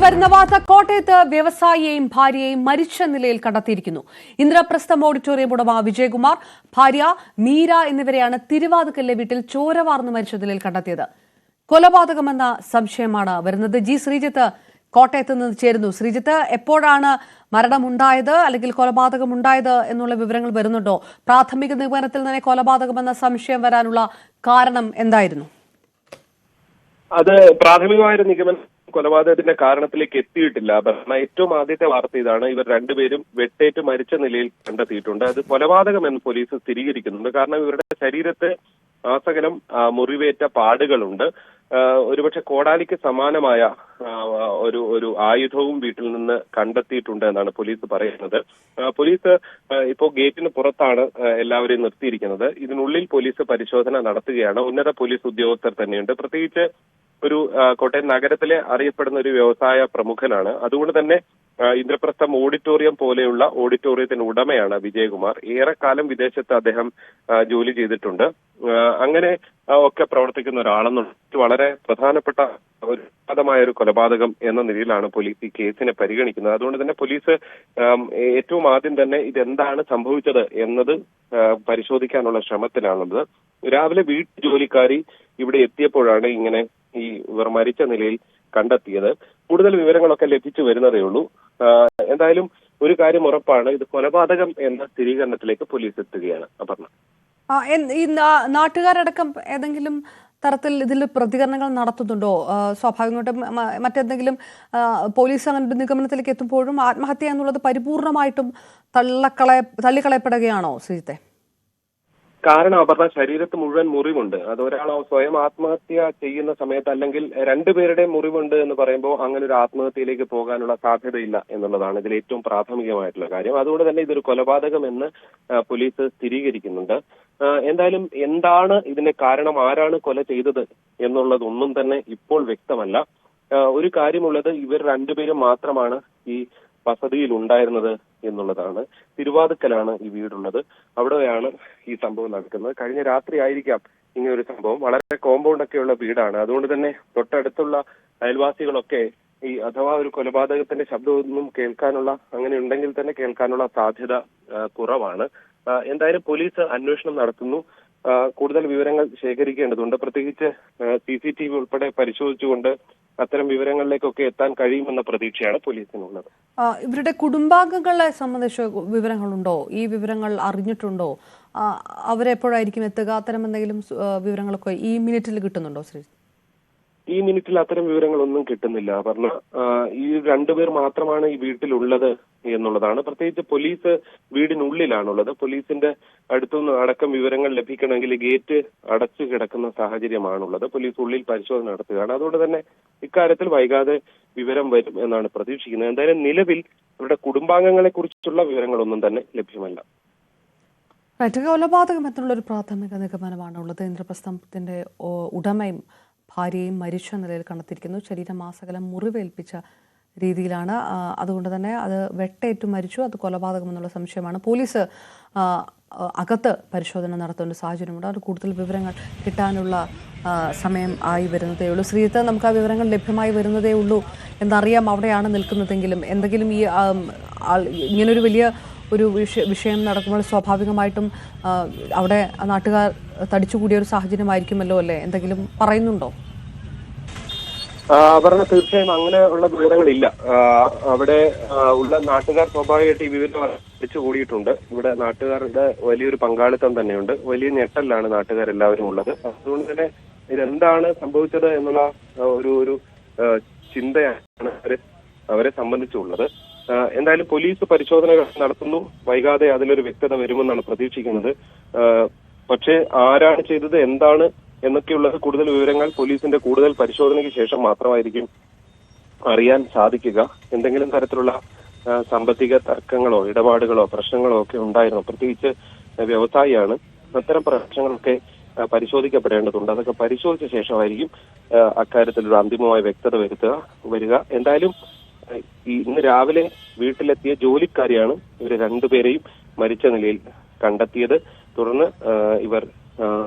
വരുന്ന വാർത്ത കോട്ടയത്ത് വ്യവസായിയെയും ഭാര്യയെയും മരിച്ച നിലയിൽ കണ്ടെത്തിയിരിക്കുന്നു. ഇന്ദ്രപ്രസ്ഥം ഓഡിറ്റോറിയം ഉടമ വിജയകുമാർ, ഭാര്യ മീര എന്നിവരെയാണ് തിരുവാതുക്കലിലെ വീട്ടിൽ ചോര വാർന്നു മരിച്ച നിലയിൽ കണ്ടെത്തിയത്. കൊലപാതകമെന്ന സംശയമാണ് വരുന്നത്. ജി ശ്രീജിത്ത് കോട്ടയത്ത് നിന്ന് ചേരുന്നു. ശ്രീജിത്ത്, എപ്പോഴാണ് മരണമുണ്ടായത് അല്ലെങ്കിൽ കൊലപാതകമുണ്ടായത് എന്നുള്ള വിവരങ്ങൾ വരുന്നുണ്ടോ? പ്രാഥമിക നിഗമനത്തിൽ തന്നെ കൊലപാതകമെന്ന സംശയം വരാനുള്ള കാരണം എന്തായിരുന്നു? അത് പ്രാഥമികമായൊരു നിഗമനം കൊലപാതകത്തിന്റെ കാരണത്തിലേക്ക് എത്തിയിട്ടില്ല. ഏറ്റവും ആദ്യത്തെ വാർത്ത ഇതാണ്. ഇവർ രണ്ടുപേരും വെട്ടേറ്റ് മരിച്ച നിലയിൽ കണ്ടെത്തിയിട്ടുണ്ട്. അത് കൊലപാതകമെന്ന് പോലീസ് സ്ഥിരീകരിക്കുന്നുണ്ട്. കാരണം ഇവരുടെ ശരീരത്ത് ആസകലം മുറിവേറ്റ പാടുകളുണ്ട്. ഒരുപക്ഷെ കോടാലിക്ക് സമാനമായ ഒരു ആയുധവും വീട്ടിൽ നിന്ന് കണ്ടെത്തിയിട്ടുണ്ട് എന്നാണ് പോലീസ് പറയുന്നത്. പോലീസ് ഇപ്പോ ഗേറ്റിന് പുറത്താണ് എല്ലാവരെയും നിർത്തിയിരിക്കുന്നത്. ഇതിനുള്ളിൽ പോലീസ് പരിശോധന നടത്തുകയാണ്. ഉന്നത പോലീസ് ഉദ്യോഗസ്ഥർ തന്നെയുണ്ട്. പ്രത്യേകിച്ച് ഒരു കോട്ടയം നഗരത്തിലെ അറിയപ്പെടുന്ന ഒരു വ്യവസായ പ്രമുഖനാണ്. അതുകൊണ്ട് തന്നെ ഇന്ദ്രപ്രസ്ഥം ഓഡിറ്റോറിയം പോലെയുള്ള ഓഡിറ്റോറിയത്തിന് ഉടമയാണ് വിജയകുമാർ. ഏറെക്കാലം വിദേശത്ത് അദ്ദേഹം ജോലി ചെയ്തിട്ടുണ്ട്. അങ്ങനെ ഒക്കെ പ്രവർത്തിക്കുന്ന ഒരാളെന്നുള്ളത് വളരെ പ്രധാനപ്പെട്ട ഒരു കൊലപാതകം എന്ന നിലയിലാണ് പോലീസ് ഈ കേസിനെ പരിഗണിക്കുന്നത്. അതുകൊണ്ട് തന്നെ പോലീസ് ഏറ്റവും ആദ്യം തന്നെ ഇതെന്താണ് സംഭവിച്ചത് എന്നത് പരിശോധിക്കാനുള്ള ശ്രമത്തിലാണുള്ളത്. രാവിലെ വീട്ടു ജോലിക്കാരി ഇവിടെ എത്തിയപ്പോഴാണ് ഇങ്ങനെ ഇവർ മരിച്ച നിലയിൽ കണ്ടെത്തിയത്. കൂടുതൽ വിവരങ്ങളൊക്കെ ലഭിച്ചു വരുന്നതേ ഉള്ളൂ. എന്തായാലും ഒരു കാര്യം ഉറപ്പാണ്, ഇത് കൊലപാതകം എന്ന സ്ഥിരീകരണത്തിലേക്ക് പോലീസ് എത്തുകയാണ്. അപർണ, ഈ നാട്ടുകാരടക്കം ഏതെങ്കിലും തരത്തിൽ ഇതിൽ പ്രതികരണങ്ങൾ നടത്തുന്നുണ്ടോ? സ്വാഭാവികമായിട്ടും മറ്റെന്തെങ്കിലും പോലീസ് അങ്ങനെ നിഗമനത്തിലേക്ക് എത്തുമ്പോഴും ആത്മഹത്യ എന്നുള്ളത് പരിപൂർണമായിട്ടും തള്ളിക്കളയപ്പെടുകയാണോ ശ്രീജിത്തെ? കാരണം അപർണ, ശരീരത്ത് മുഴുവൻ മുറിവുണ്ട്. അത് ഒരാൾ സ്വയം ആത്മഹത്യ ചെയ്യുന്ന സമയത്ത് അല്ലെങ്കിൽ രണ്ടുപേരുടെ മുറിവുണ്ട് എന്ന് പറയുമ്പോൾ അങ്ങനെ ഒരു ആത്മഹത്യയിലേക്ക് പോകാനുള്ള സാധ്യതയില്ല എന്നുള്ളതാണ് ഇതിൽ ഏറ്റവും പ്രാഥമികമായിട്ടുള്ള കാര്യം. അതുകൊണ്ട് തന്നെ ഇതൊരു കൊലപാതകം എന്ന് പോലീസ് സ്ഥിരീകരിക്കുന്നുണ്ട്. എന്തായാലും എന്താണ് ഇതിന്റെ കാരണം, ആരാണ് കൊല ചെയ്തത് എന്നുള്ളതൊന്നും തന്നെ ഇപ്പോൾ വ്യക്തമല്ല. ഒരു കാര്യമുള്ളത്, ഇവർ രണ്ടുപേരും മാത്രമാണ് ഈ വസതിയിൽ ഉണ്ടായിരുന്നത് എന്നുള്ളതാണ്. തിരുവാതുക്കലാണ് ഈ വീടുള്ളത്. അവിടെയാണ് ഈ സംഭവം നടക്കുന്നത്. കഴിഞ്ഞ രാത്രി ആയിരിക്കാം ഇങ്ങനെ ഒരു സംഭവം. വളരെ കോമ്പൗണ്ട് ഒക്കെയുള്ള വീടാണ്. അതുകൊണ്ട് തന്നെ തൊട്ടടുത്തുള്ള അയൽവാസികളൊക്കെ അഥവാ ഒരു കൊലപാതകത്തിന്റെ ശബ്ദമൊന്നും കേൾക്കാനുള്ള, അങ്ങനെ ഉണ്ടെങ്കിൽ തന്നെ കേൾക്കാനുള്ള സാധ്യത കുറവാണ്. എന്തായാലും പോലീസ് അന്വേഷണം നടത്തുന്നു. കൂടുതൽ വിവരങ്ങൾ ശേഖരിക്കേണ്ടതുണ്ട്. പ്രത്യേകിച്ച് CCTV ഉൾപ്പെടെ പരിശോധിച്ചുകൊണ്ട് അത്തരം വിവരങ്ങളിലേക്കൊക്കെ എത്താൻ കഴിയുമെന്ന പ്രതീക്ഷയാണ് പോലീസിനുള്ളത്. ഇവരുടെ കുടുംബാംഗങ്ങളെ സംബന്ധിച്ച വിവരങ്ങളുണ്ടോ? ഈ വിവരങ്ങൾ അറിഞ്ഞിട്ടുണ്ടോ? അവരെപ്പോഴായിരിക്കും എത്തുക? അത്തരം എന്തെങ്കിലും വിവരങ്ങളൊക്കെ ഈ മിനിറ്റിൽ കിട്ടുന്നുണ്ടോ ശ്രീ? ഈ മിനിറ്റിൽ അത്തരം വിവരങ്ങളൊന്നും കിട്ടുന്നില്ല. പറഞ്ഞ ഈ രണ്ടുപേർ മാത്രമാണ് ഈ വീട്ടിലുള്ളത് എന്നുള്ളതാണ്. പ്രത്യേകിച്ച് പോലീസ് വീടിനുള്ളിലാണുള്ളത്. പോലീസിന്റെ അടുത്തുനിന്ന് അടക്കം വിവരങ്ങൾ ലഭിക്കണമെങ്കിൽ ഗേറ്റ് അടച്ചു കിടക്കുന്ന സാഹചര്യമാണുള്ളത്. പോലീസ് ഉള്ളിൽ പരിശോധന നടത്തുകയാണ്. അതുകൊണ്ട് തന്നെ ഇക്കാര്യത്തിൽ വൈകാതെ വിവരം വരും എന്നാണ് പ്രതീക്ഷിക്കുന്നത്. എന്തായാലും നിലവിൽ അവരുടെ കുടുംബാംഗങ്ങളെ കുറിച്ചുള്ള വിവരങ്ങളൊന്നും തന്നെ ലഭ്യമല്ല. കൊലപാതകം എന്നുള്ളൊരു പ്രാഥമിക നിഗമനമാണുള്ളത്. ഇന്ദ്രപ്രസ്ഥത്തിന്റെ ഉടമയും ഭാര്യയും മരിച്ച നിലയിൽ കണ്ടെത്തിയിരിക്കുന്നു. ശരീരമാസകലം മുറിവേൽപ്പിച്ച രീതിയിലാണ്. അതുകൊണ്ട് തന്നെ അത് വെട്ടേറ്റു മരിച്ചു. അത് കൊലപാതകം എന്നുള്ള സംശയമാണ്. പോലീസ് അകത്ത് പരിശോധന നടത്തേണ്ട സാഹചര്യമുണ്ട്. അത് കൂടുതൽ വിവരങ്ങൾ കിട്ടാനുള്ള സമയം ആയി വരുന്നതേ ഉള്ളൂ. ശ്രീജിത്ത്, നമുക്ക് ആ വിവരങ്ങൾ ലഭ്യമായി വരുന്നതേ ഉള്ളൂ എന്നറിയാം. അവിടെയാണ് നിൽക്കുന്നതെങ്കിലും എന്തെങ്കിലും ഈ ഇങ്ങനൊരു വലിയ ഒരു വിഷയം നടക്കുമ്പോൾ സ്വാഭാവികമായിട്ടും അവിടെ നാട്ടുകാർ തടിച്ചുകൂടിയ ഒരു സാഹചര്യമായിരിക്കുമല്ലോ അല്ലേ? എന്തെങ്കിലും പറയുന്നുണ്ടോ? പറഞ്ഞ തീർച്ചയായും അങ്ങനെ ഉള്ള വിവരങ്ങളില്ല. അവിടെ ഉള്ള നാട്ടുകാർ സ്വാഭാവികമായിട്ട് ഈ വിവരം അടിച്ചു കൂടിയിട്ടുണ്ട്. ഇവിടെ നാട്ടുകാരുടെ വലിയൊരു പങ്കാളിത്തം തന്നെയുണ്ട്. വലിയ ഞെട്ടലാണ് നാട്ടുകാരെല്ലാവരും ഉള്ളത്. അതുകൊണ്ട് തന്നെ ഇതെന്താണ് സംഭവിച്ചത് എന്നുള്ള ഒരു ചിന്തയാണ് അവരെ സംബന്ധിച്ചുള്ളത്. എന്തായാലും പോലീസ് പരിശോധനകൾ നടത്തുന്നു. വൈകാതെ അതിലൊരു വ്യക്തത വരുമെന്നാണ് പ്രതീക്ഷിക്കുന്നത്. പക്ഷേ ആരാണ് ചെയ്തത്, എന്താണ് എന്നൊക്കെയുള്ളത് കൂടുതൽ വിവരങ്ങൾ പോലീസിന്റെ കൂടുതൽ പരിശോധനയ്ക്ക് ശേഷം മാത്രമായിരിക്കും അറിയാൻ സാധിക്കുക. എന്തെങ്കിലും തരത്തിലുള്ള സാമ്പത്തിക തർക്കങ്ങളോ ഇടപാടുകളോ പ്രശ്നങ്ങളോ ഒക്കെ ഉണ്ടായിരുന്നു. പ്രത്യേകിച്ച് വ്യവസായിയാണ്. അത്തരം പ്രശ്നങ്ങളൊക്കെ പരിശോധിക്കപ്പെടേണ്ടതുണ്ട്. അതൊക്കെ പരിശോധിച്ച ശേഷമായിരിക്കും അക്കാര്യത്തിലൊരു അന്തിമമായ വ്യക്തത വരിക. എന്തായാലും ഇന്ന് രാവിലെ വീട്ടിലെത്തിയ ജോലിക്കാരിയാണ് ഇവർ രണ്ടുപേരെയും മരിച്ച നിലയിൽ കണ്ടെത്തിയത്. തുടർന്ന് ഇവർ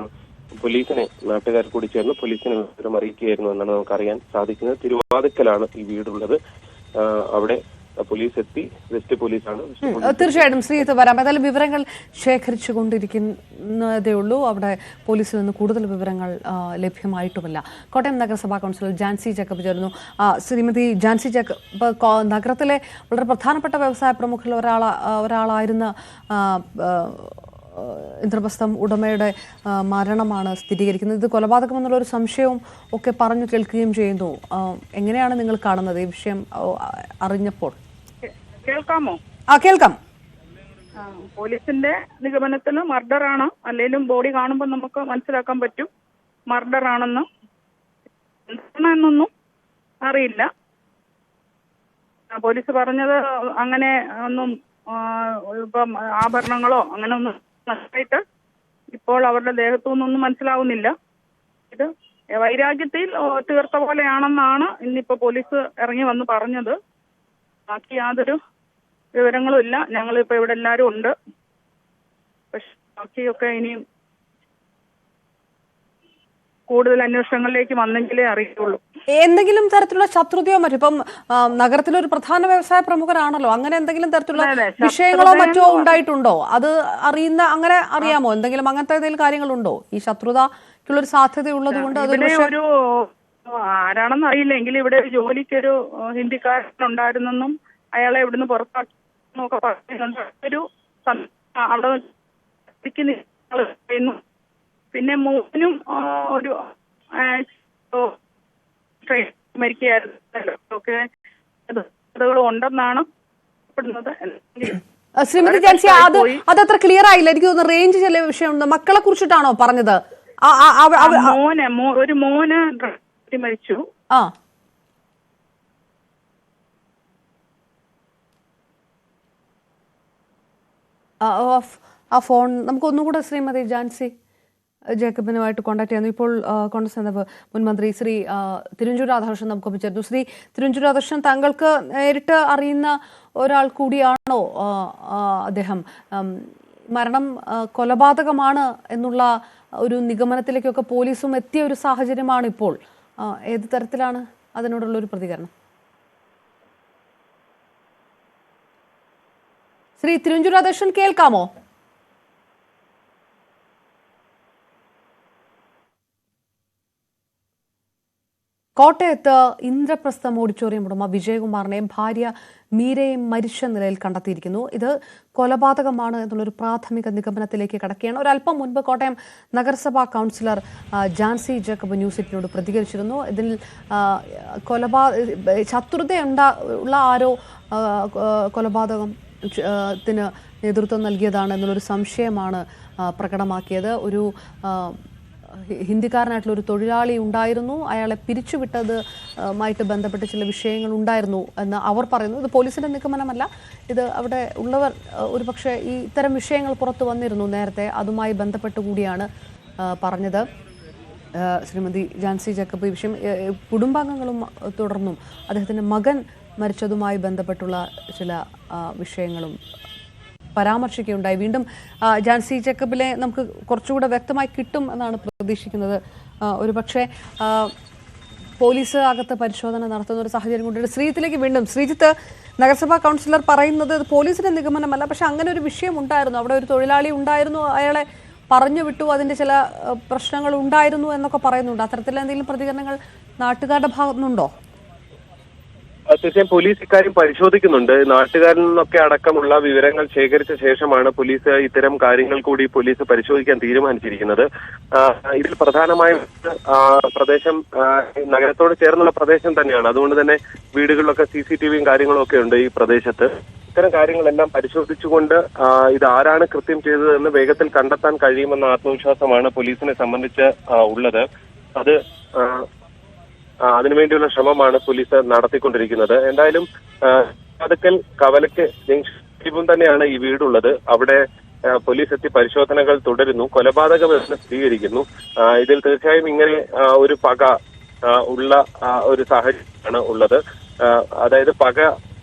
പോലീസിനെ, നാട്ടുകാർ കൂടി ചേർന്ന് പോലീസിനെ വിവരം അറിയിക്കുകയായിരുന്നു എന്നാണ് നമുക്കറിയാൻ സാധിക്കുന്നത്. തിരുവാതുക്കലാണ് ഈ വീടുള്ളത്. അവിടെ പോലീസ് എത്തി. വെസ്റ്റ് പോലീസാണ്. തീർച്ചയായിട്ടും ശ്രീജിത്ത് വരാം. ഏതായാലും വിവരങ്ങൾ ശേഖരിച്ചു കൊണ്ടിരിക്കുന്നതേ ഉള്ളൂ. അവിടെ പോലീസിൽ നിന്ന് കൂടുതൽ വിവരങ്ങൾ ലഭ്യമായിട്ടുമില്ല. കോട്ടയം നഗരസഭാ കൗൺസിലർ ജാൻസി ജേക്കബ് ചേർന്നു. ശ്രീമതി ജാൻസി ജേക്കബ്, നഗരത്തിലെ വളരെ പ്രധാനപ്പെട്ട വ്യവസായ പ്രമുഖരിൽ ഒരാളായിരുന്ന ഇന്ദ്രപ്രസ്ഥം ഉടമയുടെ മരണമാണ് സ്ഥിരീകരിക്കുന്നത്. ഇത് കൊലപാതകമെന്നുള്ള ഒരു സംശയവും ഒക്കെ പറഞ്ഞു കേൾക്കുകയും ചെയ്യുന്നു. എങ്ങനെയാണ് നിങ്ങൾ കാണുന്നത് ഈ വിഷയം അറിഞ്ഞപ്പോൾ? കേൾക്കാമോ? കേൾക്കാം. പോലീസിന്റെ നിഗമനത്തിൽ മർഡർ ആണ്. അല്ലെങ്കിലും ബോഡി കാണുമ്പോൾ നമുക്ക് മനസ്സിലാക്കാൻ പറ്റും മർഡർ ആണെന്ന്. എന്നൊന്നും അറിയില്ല. പോലീസ് പറഞ്ഞത് അങ്ങനെ ഒന്നും ഇപ്പം ആഭരണങ്ങളോ അങ്ങനെ ഒന്നും നഷ്ടമായിട്ട് ഇപ്പോൾ അവരുടെ ദേഹത്തു നിന്നൊന്നും മനസ്സിലാവുന്നില്ല. ഇത് വൈരാഗ്യത്തിൽ തീർത്ത പോലെയാണെന്നാണ് ഇന്നിപ്പോ പോലീസ് ഇറങ്ങി വന്ന് പറഞ്ഞത്. ബാക്കി യാതൊരു വിവരങ്ങളും ഇല്ല. ഞങ്ങളിപ്പോ ഇവിടെ എല്ലാവരും ഉണ്ട്. പക്ഷെ ബാക്കിയൊക്കെ ഇനിയും കൂടുതൽ അന്വേഷണങ്ങളിലേക്ക് വന്നെങ്കിലേ അറിയുള്ളൂ. എന്തെങ്കിലും തരത്തിലുള്ള ശത്രുതയോ മറ്റോ? ഇപ്പം നഗരത്തിലൊരു പ്രധാന വ്യവസായ പ്രമുഖരാണല്ലോ, അങ്ങനെ എന്തെങ്കിലും തരത്തിലുള്ള വിഷയങ്ങളോ മറ്റോ ഉണ്ടായിട്ടുണ്ടോ? അത് അങ്ങനെ അറിയാമോ? എന്തെങ്കിലും അങ്ങനത്തെ എന്തെങ്കിലും കാര്യങ്ങളുണ്ടോ? ഈ ശത്രുതയ്ക്കുള്ളൊരു സാധ്യത ഉള്ളത് കൊണ്ട് ഒരു ആരാണെന്ന് അറിയില്ല. എങ്കിലും ഇവിടെ ഒരു ജോലിക്കൊരു ഹിന്ദിക്കാരൻ ഉണ്ടായിരുന്നെന്നും അയാളെ ഇവിടുന്ന് പുറത്താക്കി പറയുന്നുണ്ട്. ഒരു അവിടെ പിന്നെ മോനും ഒരു മരിക്കുകയായിരുന്നു. ഒക്കെ ഉണ്ടെന്നാണ് ശ്രീമതി ജാൻസി. അതത്ര ക്ലിയർ ആയില്ല. എനിക്ക് തോന്നുന്നു റേഞ്ച് ചില വിഷയമുണ്ട്. മക്കളെ കുറിച്ചിട്ടാണോ പറഞ്ഞത്? ഒരു മോന് മരിച്ചു. ആ ഫോൺ നമുക്ക് ഒന്നുകൂടെ ശ്രീമതി ജാൻസി ജേക്കബിനുമായിട്ട് കോൺടാക്ട് ചെയ്യുന്നു. ഇപ്പോൾ കോൺഗ്രസ് നേതാവ് മുൻമന്ത്രി ശ്രീ തിരുവഞ്ചൂർ രാധാകൃഷ്ണൻ നമുക്കൊപ്പം ചേർന്നു. ശ്രീ തിരുവഞ്ചൂർ രാധാകൃഷ്ണൻ, താങ്കൾക്ക് നേരിട്ട് അറിയുന്ന ഒരാൾ കൂടിയാണോ അദ്ദേഹം? മരണം കൊലപാതകമാണ് എന്നുള്ള ഒരു നിഗമനത്തിലേക്കൊക്കെ പോലീസും എത്തിയ ഒരു സാഹചര്യമാണ് ഇപ്പോൾ. ഏത് തരത്തിലാണ് അതിനോടുള്ള ഒരു പ്രതികരണം? ശ്രീ തിരുവഞ്ചൂർ രാധാകൃഷ്ണൻ, കേൾക്കാമോ? കോട്ടയത്ത് ഇന്ദ്രപ്രസ്ഥം ഓഡിറ്റോറിയം ഉടമ വിജയകുമാറിനെയും ഭാര്യ മീരയും മരിച്ച നിലയിൽ കണ്ടെത്തിയിരിക്കുന്നു. ഇത് കൊലപാതകമാണ് എന്നുള്ളൊരു പ്രാഥമിക നിഗമനത്തിലേക്ക് കടക്കുകയാണ്. ഒരല്പം മുൻപ് കോട്ടയം നഗരസഭാ കൗൺസിലർ ജാൻസി ജേക്കബ് ന്യൂസ് എയ്റ്റിനോട് പ്രതികരിച്ചിരുന്നു. ഇതിൽ ശത്രുതയുള്ള ആരോ കൊലപാതകത്തിന് നേതൃത്വം നൽകിയതാണ് എന്നുള്ളൊരു സംശയമാണ് പ്രകടമാക്കിയത്. ഒരു ഹിന്ദിക്കാരനായിട്ടുള്ള ഒരു തൊഴിലാളി ഉണ്ടായിരുന്നു. അയാളെ പിരിച്ചുവിട്ടതുമായിട്ട് ബന്ധപ്പെട്ട് ചില വിഷയങ്ങൾ ഉണ്ടായിരുന്നു എന്ന് അവർ പറയുന്നു. ഇത് പോലീസിന്റെ നിഗമനമല്ല. ഇത് അവിടെ ഉള്ളവർ ഒരുപക്ഷെ ഈ ഇത്തരം വിഷയങ്ങൾ പുറത്തു വന്നിരുന്നു നേരത്തെ. അതുമായി ബന്ധപ്പെട്ട് കൂടിയാണ് പറഞ്ഞത്. ശ്രീമതി ജാൻസി ജേക്കബ് ഈ വിഷയം കുടുംബാംഗങ്ങളും തുടർന്നും അദ്ദേഹത്തിൻ്റെ മകൻ മരിച്ചതുമായി ബന്ധപ്പെട്ടുള്ള ചില വിഷയങ്ങളും പരാമർശിക്കുകയുണ്ടായി. വീണ്ടും ജാൻസി ജേക്കബിലെ നമുക്ക് കുറച്ചുകൂടെ വ്യക്തമായി കിട്ടും എന്നാണ് പ്രതീക്ഷിക്കുന്നത്. ഒരുപക്ഷെ പോലീസ് അകത്ത് പരിശോധന നടത്തുന്ന ഒരു സാഹചര്യം കൊണ്ടുണ്ട്. ശ്രീജിത്തിലേക്ക് വീണ്ടും. ശ്രീജിത്ത്, നഗരസഭാ കൗൺസിലർ പറയുന്നത് പോലീസിന്റെ നിഗമനമല്ല, പക്ഷെ അങ്ങനെ ഒരു വിഷയം ഉണ്ടായിരുന്നു. അവിടെ ഒരു തൊഴിലാളി ഉണ്ടായിരുന്നു, അയാളെ പറഞ്ഞു വിട്ടു, അതിന്റെ ചില പ്രശ്നങ്ങൾ ഉണ്ടായിരുന്നു എന്നൊക്കെ പറയുന്നുണ്ട്. അത്തരത്തിൽ എന്തെങ്കിലും പ്രതികരണങ്ങൾ നാട്ടുകാരുടെ ഭാഗത്തുനിന്നുണ്ടോ? തീർച്ചയായും പോലീസ് ഇക്കാര്യം പരിശോധിക്കുന്നുണ്ട്. നാട്ടുകാരിൽ നിന്നൊക്കെ അടക്കമുള്ള വിവരങ്ങൾ ശേഖരിച്ച ശേഷമാണ് പോലീസ് ഇത്തരം കാര്യങ്ങൾ കൂടി പോലീസ് പരിശോധിക്കാൻ തീരുമാനിച്ചിരിക്കുന്നത്. ഇതിൽ പ്രധാനമായും പ്രദേശം നഗരത്തോട് ചേർന്നുള്ള പ്രദേശം തന്നെയാണ്. അതുകൊണ്ട് തന്നെ വീടുകളിലൊക്കെ CCTVയും കാര്യങ്ങളും ഒക്കെ ഉണ്ട് ഈ പ്രദേശത്ത്. ഇത്തരം കാര്യങ്ങളെല്ലാം പരിശോധിച്ചുകൊണ്ട് ഇത് ആരാണ് കൃത്യം ചെയ്തതെന്ന് വേഗത്തിൽ കണ്ടെത്താൻ കഴിയുമെന്ന ആത്മവിശ്വാസമാണ് പോലീസിനെ സംബന്ധിച്ച് ഉള്ളത്. അതിനുവേണ്ടിയുള്ള ശ്രമമാണ് പോലീസ് നടത്തിക്കൊണ്ടിരിക്കുന്നത്. എന്തായാലും പതുക്കൽ കവലയ്ക്ക് ജംഗ്ഷൻ തന്നെയാണ് ഈ വീടുള്ളത്. അവിടെ പോലീസ് എത്തി പരിശോധനകൾ തുടരുന്നു. കൊലപാതകമെന്ന് സ്ഥിരീകരിക്കുന്നു. ഇതിൽ തീർച്ചയായും ഇങ്ങനെ ഒരു പക ഉള്ള ഒരു സാഹചര്യമാണ് ഉള്ളത്. അതായത്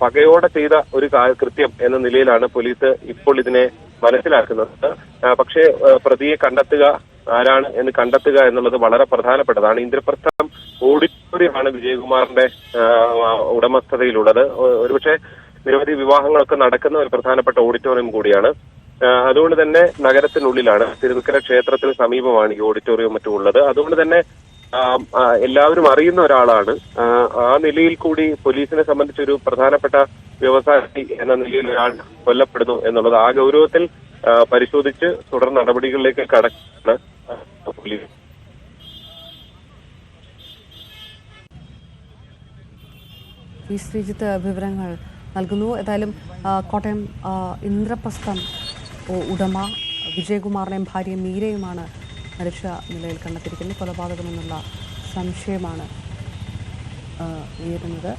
പകയോടെ ചെയ്ത ഒരു കൃത്യം എന്ന നിലയിലാണ് പോലീസ് ഇപ്പോൾ ഇതിനെ മനസ്സിലാക്കുന്നത്. പക്ഷേ പ്രതിയെ കണ്ടെത്തുക, ആരാണ് എന്ന് കണ്ടെത്തുക എന്നുള്ളത് വളരെ പ്രധാനപ്പെട്ടതാണ്. ഇന്ദ്രപ്രസ്ഥം ഓഡിറ്റോറിയമാണ് വിജയകുമാറിന്റെ ഉടമസ്ഥതയിലുള്ളത്. ഒരുപക്ഷെ നിരവധി വിവാഹങ്ങളൊക്കെ നടക്കുന്ന ഒരു പ്രധാനപ്പെട്ട ഓഡിറ്റോറിയം കൂടിയാണ്. അതുകൊണ്ട് തന്നെ നഗരത്തിനുള്ളിലാണ്, തിരുനക്കര ക്ഷേത്രത്തിന് സമീപമാണ് ഈ ഓഡിറ്റോറിയം മറ്റും ഉള്ളത്. അതുകൊണ്ട് തന്നെ എല്ലാവരും അറിയുന്ന ഒരാളാണ്. ആ നിലയിൽ കൂടി പോലീസിനെ സംബന്ധിച്ചൊരു പ്രധാനപ്പെട്ട വ്യവസായി എന്ന നിലയിൽ ഒരാൾ കൊല്ലപ്പെടുന്നു എന്നുള്ളത് ആ ഗൗരവത്തിൽ പരിശോധിച്ച് തുടർ നടപടികളിലേക്ക് കടക്കാണ് പോലീസ്. ശ്രീജിത്ത് വിവരങ്ങൾ നൽകുന്നു. ഏതായാലും കോട്ടയം ഇന്ദ്രപ്രസ്ഥം ഉടമ വിജയകുമാറിനെയും ഭാര്യയും മീരയുമാണ് മരിച്ച നിലയിൽ കണ്ടെത്തിയിരിക്കുന്നത്. കൊലപാതകമെന്നുള്ള സംശയമാണ് ഉയരുന്നത്.